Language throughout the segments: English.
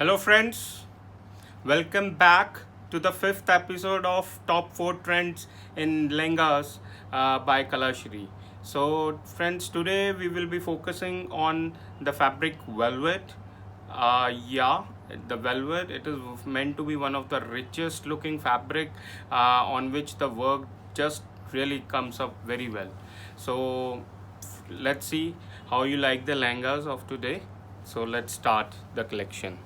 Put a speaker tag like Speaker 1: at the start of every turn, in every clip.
Speaker 1: Hello, friends. Welcome back to the fifth episode of Top 4 Trends in Lehengas by Kalashri. So, friends, today we will be focusing on the fabric velvet. Yeah, the velvet, it is meant to be one of the richest looking fabric on which the work just really comes up very well. So, let's see how you like the lehengas of today. So, let's start the collection.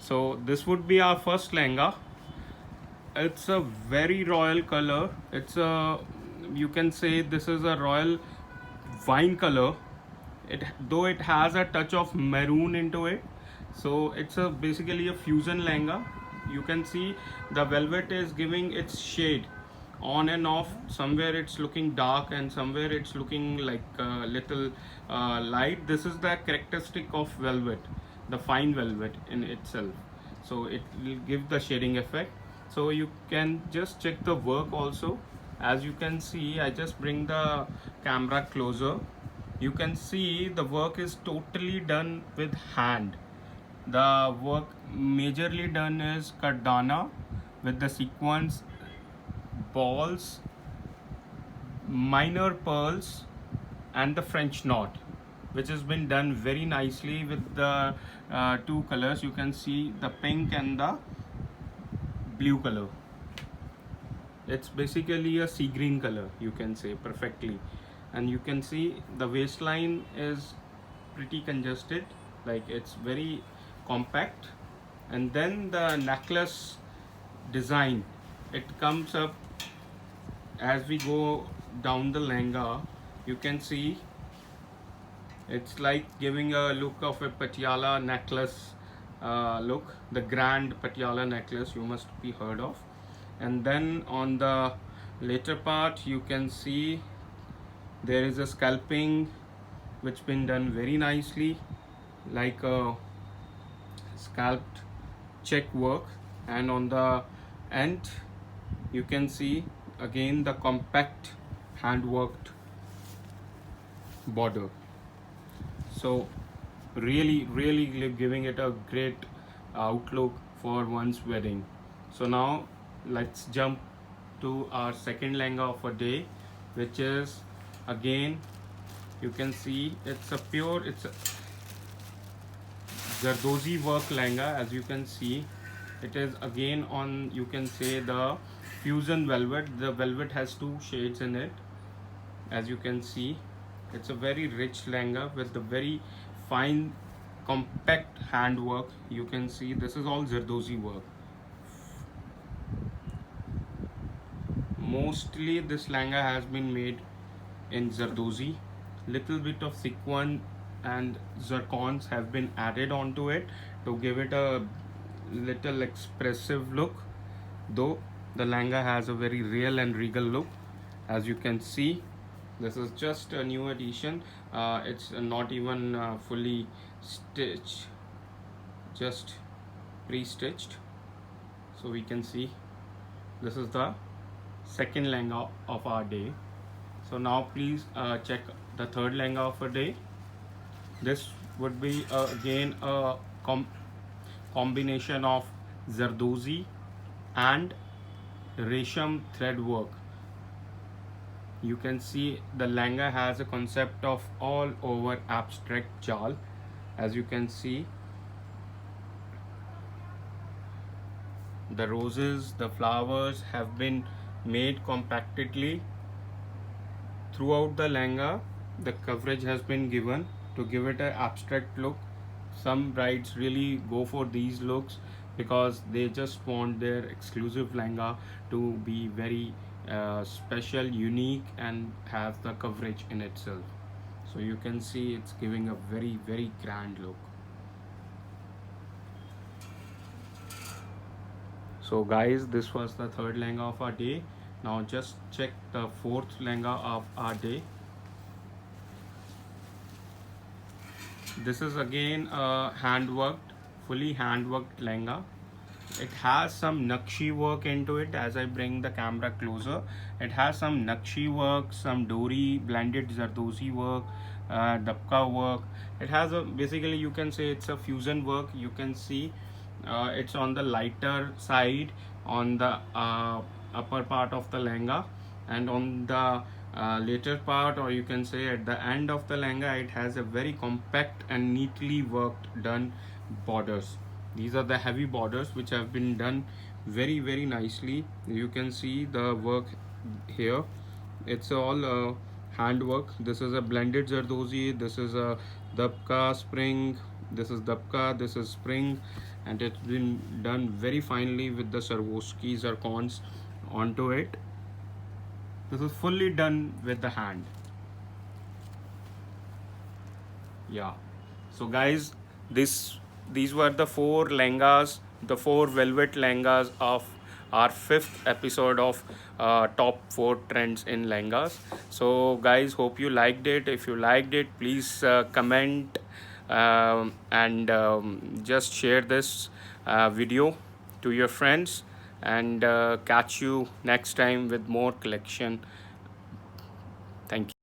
Speaker 1: So this would be our first lehenga. It's a very royal color. It's a, you can say this is a royal wine color. It, though it has a touch of maroon into it, so it's a basically a fusion lehenga. You can see the velvet is giving its shade on and off. Somewhere it's looking dark and somewhere it's looking like a little light. This is the characteristic of velvet, the fine velvet in itself. So it will give the shading effect. So you can just check the work also. As you can see, I just bring the camera closer. You can see the work is totally done with hand. The work majorly done is kardana with the sequence balls, minor pearls, and the French knot, which has been done very nicely with the two colors. You can see the pink and the blue color. It's basically a sea green color, you can say perfectly. And you can see the waistline is pretty congested, like it's very compact. And then the necklace design, it comes up as we go down the lehenga. You can see it's like giving a look of a Patiala necklace look, the grand Patiala necklace you must be heard of. And then on the later part you can see there is a scalping which been done very nicely, like a scalped check work. And on the end you can see again the compact hand worked border. So really giving it a great outlook for one's wedding. So now let's jump to our second lehenga of a day, which is again, you can see it's a Zardozi work lehenga. As you can see, it is again on, you can say, the fusion velvet. The velvet has two shades in it. As you can see, it's a very rich lehenga with the very fine compact handwork. You can see this is all Zardozi work. Mostly this lehenga has been made in Zardozi. Little bit of sequin and zircons have been added onto it to give it a little expressive look, though the lehenga has a very real and regal look. As you can see, this is just a new addition. It's not even fully stitched, just pre-stitched. So we can see this is the second lehenga of our day. So now please check the third lehenga of a day. This would be again a combination of Zardozi and Resham thread work. You can see the lehenga has a concept of all over abstract jal. As you can see, the roses, the flowers have been made compactedly throughout the lehenga. The coverage has been given to give it an abstract look. Some brides really go for these looks because they just want their exclusive lehenga to be very special, unique, and have the coverage in itself. So you can see it's giving a very grand look. So guys, this was the third lehenga of our day. Now just check the fourth lehenga of our day. This is again a fully hand worked lehenga. It has some Nakshi work into it. As I bring the camera closer, it has some Nakshi work, some Dori blended Zardozi work. dabka work. It has a, basically you can say it's a fusion work. You can see it's on the lighter side on the upper part of the lehenga, and on the later part, or you can say at the end of the lehenga, it has a very compact and neatly worked done borders. These are the heavy borders which have been done very nicely. You can see the work here. It's all handwork. This is a blended zardozi, this is a dabka spring, this is dabka, this is spring, and it's been done very finely with the Swarovski zircons onto it. This is fully done with the hand. Yeah. So guys, this these were the four lehengas, the four velvet lehengas of our fifth episode of top four trends in lehengas. So guys, hope you liked it. If you liked it, please comment and just share this video to your friends, and catch you next time with more collection. Thank you.